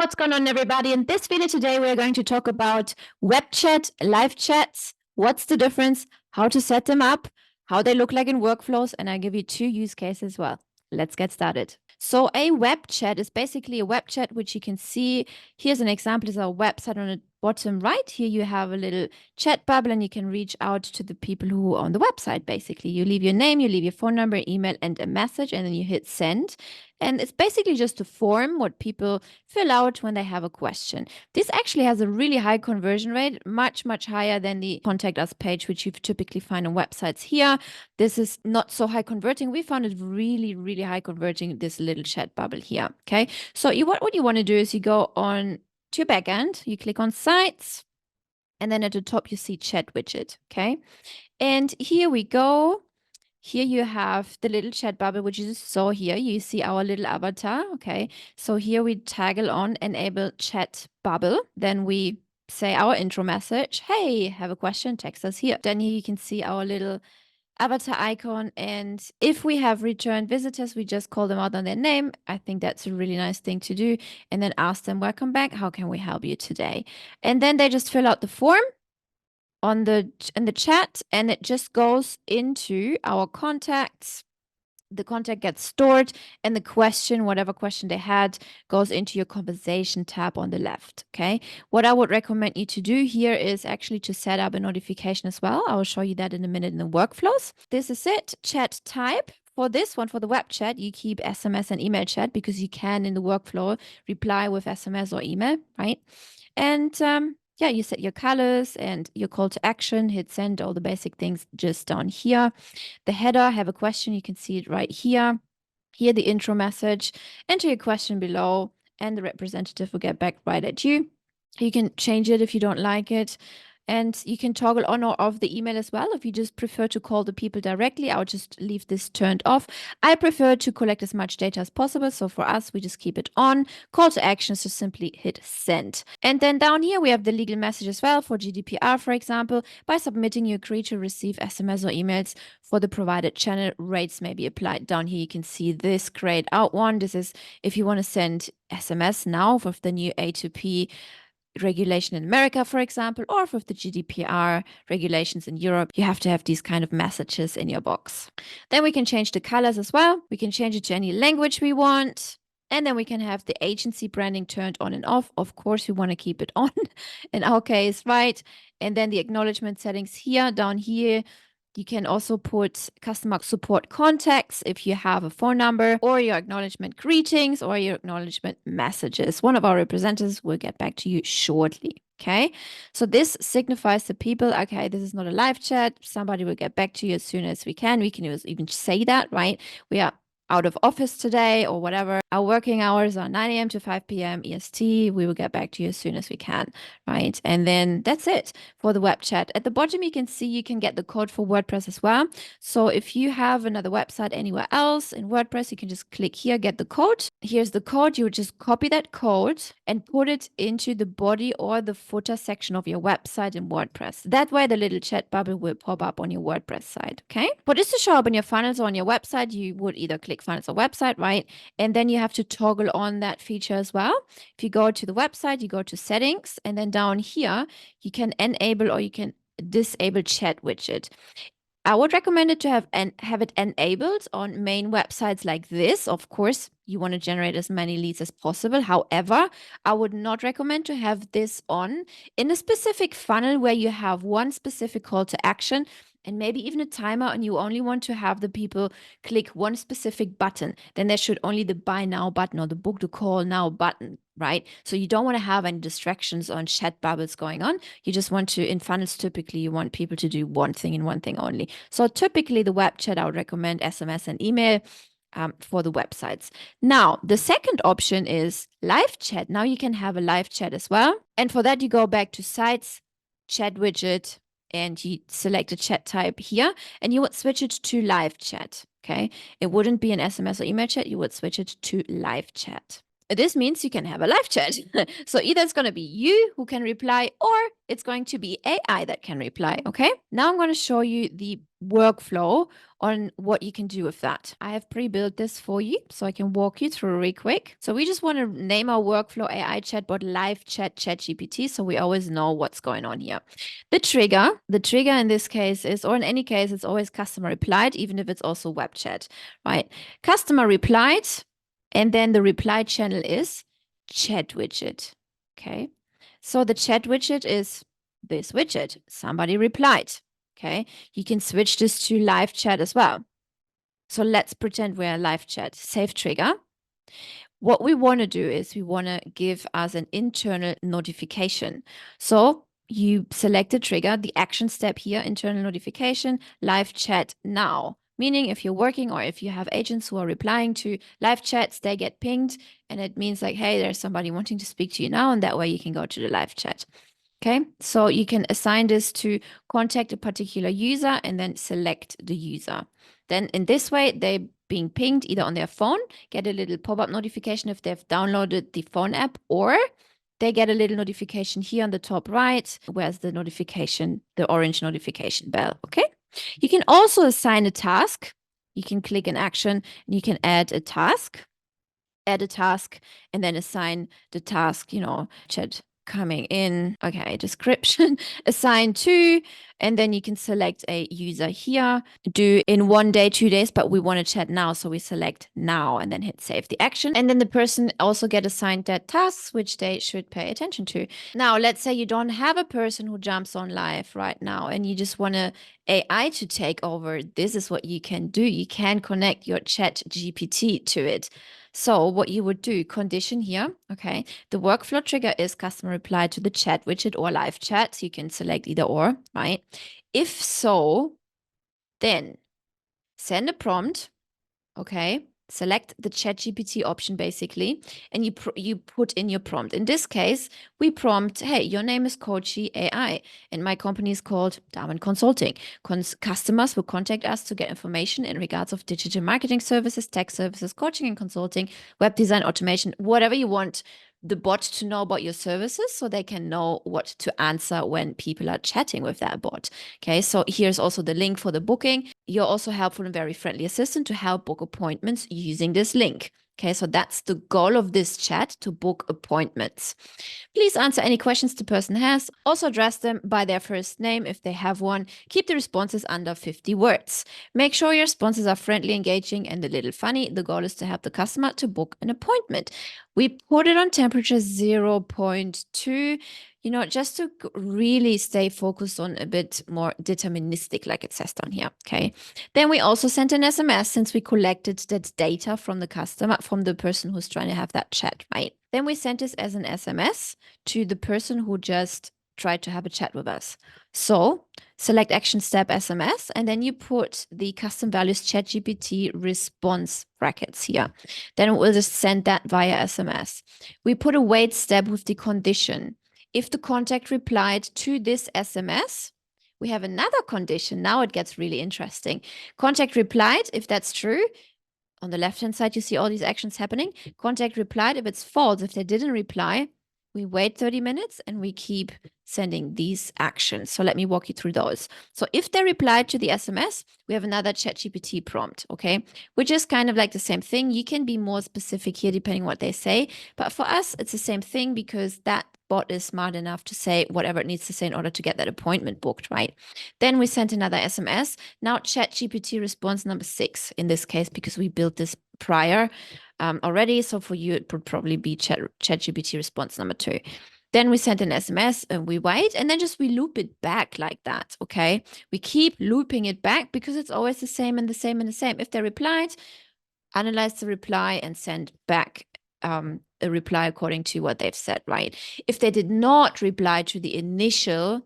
What's going on, everybody? In this video today, we're going to talk about web chat, live chats, what's the difference, how to set them up, how they look like in workflows, and I give you 2 use cases as well. Let's get started. So a web chat is basically a web chat, which you can see. Here's an example. Is our website on the bottom right. Here you have a little chat bubble and you can reach out to the people who are on the website. Basically, you leave your name, you leave your phone number, email, and a message, and then you hit send. And it's basically just a form what people fill out when they have a question. This actually has a really high conversion rate, much, much higher than the contact us page, which you typically find on websites here. This is not so high converting. We found it really, really high converting, this little chat bubble here. Okay. So what you want to do is you go on to your backend, you click on sites, and then at the top you see chat widget. Okay. And here we go. Here you have the little chat bubble, which you just saw here. You see our little avatar. Okay. So here we toggle on enable chat bubble. Then we say our intro message. Hey, have a question? Text us here. Then here you can see our little avatar icon. And if we have returned visitors, we just call them out on their name. I think that's a really nice thing to do. And then ask them, welcome back. How can we help you today? And then they just fill out the form in the chat, and it just goes into our contacts. The contact gets stored, and the question, whatever question they had, goes into your conversation tab on the left. Okay. What I would recommend you to do here is actually to set up a notification as well. I will show you that in a minute in the workflows. This is it. Chat type. For this one, for the web chat, you keep SMS and email chat because you can in the workflow reply with SMS or email, right? And yeah, you set your colors and your call to action, hit send, all the basic things just down here. The header, have a question, you can see it right here. Here, the intro message, enter your question below, and the representative will get back right at you. You can change it if you don't like it. And you can toggle on or off the email as well. If you just prefer to call the people directly, I'll just leave this turned off. I prefer to collect as much data as possible. So for us, we just keep it on. Call to action is just simply hit send. And then down here, we have the legal message as well for GDPR, for example. By submitting, you agree to receive SMS or emails for the provided channel. Rates may be applied. Down here, you can see this grayed out one. This is if you want to send SMS now with the new A2P regulation in America, for example, or with the GDPR regulations in Europe, you have to have these kind of messages in your box. Then we can change the colors as well. We can change it to any language we want. And then we can have the agency branding turned on and off. Of course, we want to keep it on in our case, right? And then the acknowledgement settings here, down here, you can also put customer support contacts if you have a phone number, or your acknowledgement greetings, or your acknowledgement messages. One of our representatives will get back to you shortly. Okay, so this signifies to people, okay, this is not a live chat. Somebody will get back to you as soon as we can. We can even say that, right? We are out of office today or whatever. Our working hours are 9 a.m. to 5 p.m. EST. We will get back to you as soon as we can, right? And then that's it for the web chat. At the bottom, you can see you can get the code for WordPress as well. So if you have another website anywhere else in WordPress, you can just click here, get the code. Here's the code. You would just copy that code and put it into the body or the footer section of your website in WordPress. That way, the little chat bubble will pop up on your WordPress site, okay? For this to show up in your funnels or on your website, you would either click funnels or website, right? And then you have to toggle on that feature as well. If you go to the website, you go to settings, and then down here, you can enable or you can disable chat widget. I would recommend it to have it enabled on main websites like this. Of course, you want to generate as many leads as possible. However, I would not recommend to have this on in a specific funnel where you have one specific call to action and maybe even a timer, and you only want to have the people click one specific button. Then there should only the buy now button or the book the call now button, right? So you don't want to have any distractions on chat bubbles going on. You just want to, in funnels, typically you want people to do one thing and one thing only. So typically the web chat, I would recommend SMS and email for the websites. Now, the second option is live chat. Now you can have a live chat as well. And for that, you go back to sites, chat widget, and you select a chat type here, and you would switch it to live chat, okay? It wouldn't be an SMS or email chat. You would switch it to live chat. This means you can have a live chat. So either it's going to be you who can reply, or it's going to be AI that can reply, okay? Now I'm going to show you the workflow on what you can do with that. I have pre-built this for you, so I can walk you through really quick. So we just want to name our workflow AI chatbot live chat ChatGPT, so we always know what's going on here. The trigger in this case is, or in any case, it's always customer replied, even if it's also web chat, right? Customer replied, and then the reply channel is chat widget, okay? So the chat widget is this widget. Somebody replied. Okay, you can switch this to live chat as well. So let's pretend we're live chat. Save trigger. What we want to do is we want to give us an internal notification. So you select a trigger, the action step here, internal notification, live chat now. Meaning if you're working or if you have agents who are replying to live chats, they get pinged and it means like, hey, there's somebody wanting to speak to you now, and that way you can go to the live chat. Okay, so you can assign this to contact a particular user and then select the user. Then in this way, they're being pinged either on their phone, get a little pop-up notification if they've downloaded the phone app, or they get a little notification here on the top right, where's the notification, the orange notification bell, okay? You can also assign a task. You can click an action and you can add a task, and then assign the task, chat coming in, okay, description, assign to, and then you can select a user here, do in 1 day, 2 days, but we want to chat now, so we select now and then hit save the action. And then the person also get assigned that tasks, which they should pay attention to. Now, let's say you don't have a person who jumps on live right now and you just want a AI to take over. This is what you can do. You can connect your chat GPT to it. So what you would do, condition here, okay, the workflow trigger is customer reply to the chat widget or live chat. So you can select either or, right? If so, then send a prompt, okay? Select the ChatGPT option basically, and you put in your prompt. In this case, we prompt, hey, your name is Coachy AI, and my company is called Dahmen Consulting. Customers will contact us to get information in regards of digital marketing services, tech services, coaching and consulting, web design, automation, whatever you want the bot to know about your services so they can know what to answer when people are chatting with that bot. Okay, so here's also the link for the booking. You're also helpful and very friendly assistant to help book appointments using this link. Okay, so that's the goal of this chat, to book appointments. Please answer any questions the person has. Also address them by their first name if they have one. Keep the responses under 50 words. Make sure your responses are friendly, engaging, and a little funny. The goal is to help the customer to book an appointment. We put it on temperature 0.2, just to really stay focused on a bit more deterministic, like it says down here, okay? Then we also sent an SMS since we collected that data from the customer, from the person who's trying to have that chat, right? Then we sent this as an SMS to the person who just tried to have a chat with us. So select action step SMS, and then you put the custom values ChatGPT response brackets here. Then we'll just send that via SMS. We put a wait step with the condition. If the contact replied to this SMS, we have another condition. Now it gets really interesting. Contact replied, if that's true. On the left-hand side, you see all these actions happening. Contact replied. If it's false, if they didn't reply, we wait 30 minutes and we keep sending these actions. So let me walk you through those. So if they replied to the SMS, we have another ChatGPT prompt, okay? Which is kind of like the same thing. You can be more specific here depending on what they say. But for us, it's the same thing because that bot is smart enough to say whatever it needs to say in order to get that appointment booked, right? Then we sent another SMS. Now ChatGPT response number 6 in this case, because we built this prior already. So for you, it would probably be ChatGPT response number 2. Then we send an SMS and we wait, and then just we loop it back like that, okay? We keep looping it back because it's always the same and the same and the same. If they replied, analyze the reply and send back a reply according to what they've said, right? If they did not reply to the initial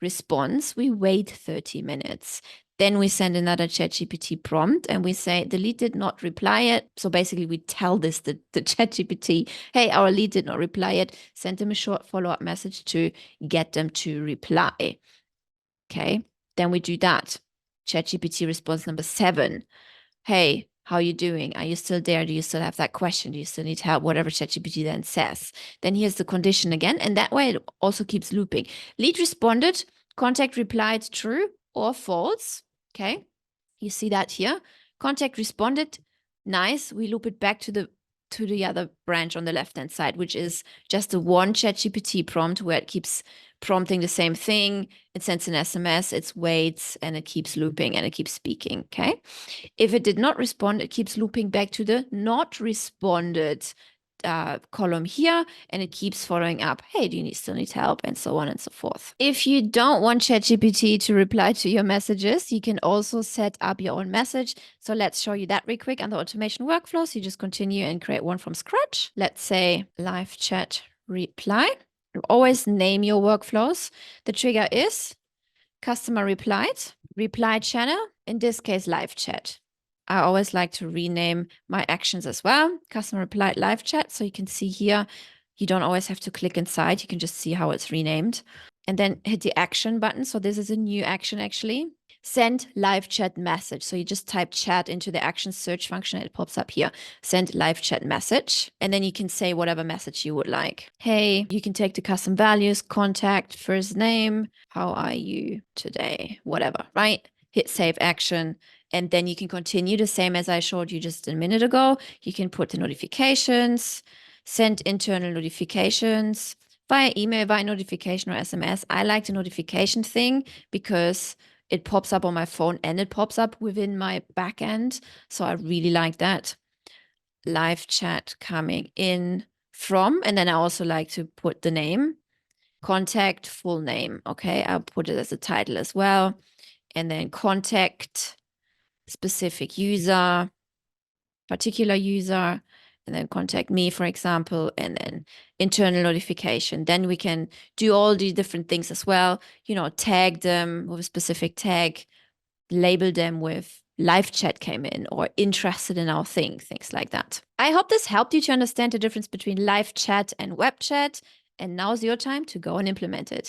response, we wait 30 minutes. Then we send another ChatGPT prompt and we say the lead did not reply yet. So basically we tell this the ChatGPT, hey, our lead did not reply yet. Send them a short follow-up message to get them to reply. Okay, then we do that. ChatGPT response number 7. Hey, how are you doing? Are you still there? Do you still have that question? Do you still need help? Whatever ChatGPT then says. Then here's the condition again. And that way it also keeps looping. Lead responded, contact replied true or false. Okay, you see that here. Contact responded. Nice. We loop it back to the other branch on the left-hand side, which is just the one ChatGPT prompt where it keeps prompting the same thing. It sends an SMS, it waits, and it keeps looping and it keeps speaking. Okay. If it did not respond, it keeps looping back to the not responded column here, and it keeps following up. Hey, do you still need help? And so on and so forth. If you don't want ChatGPT to reply to your messages, you can also set up your own message. So let's show you that real quick under automation workflows. You just continue and create one from scratch. Let's say live chat reply. Always name your workflows. The trigger is customer replied, reply channel, in this case, live chat. I always like to rename my actions as well. Customer replied live chat. So you can see here, you don't always have to click inside. You can just see how it's renamed. And then hit the action button. So this is a new action actually. Send live chat message. So you just type chat into the action search function. And it pops up here. Send live chat message. And then you can say whatever message you would like. Hey, you can take the custom values, contact, first name. How are you today? Whatever, right? Hit save action. And then you can continue the same as I showed you just a minute ago. You can put the notifications, send internal notifications via email, via notification or SMS. I like the notification thing because it pops up on my phone and it pops up within my backend. So I really like that. Live chat coming in from, and then I also like to put the name, contact, full name. Okay, I'll put it as a title as well. And then contact, specific user, particular user, and then contact me, for example, and then internal notification. Then we can do all the different things as well, tag them with a specific tag, label them with live chat came in or interested in our thing, things like that. I hope this helped you to understand the difference between live chat and web chat. And now's your time to go and implement it.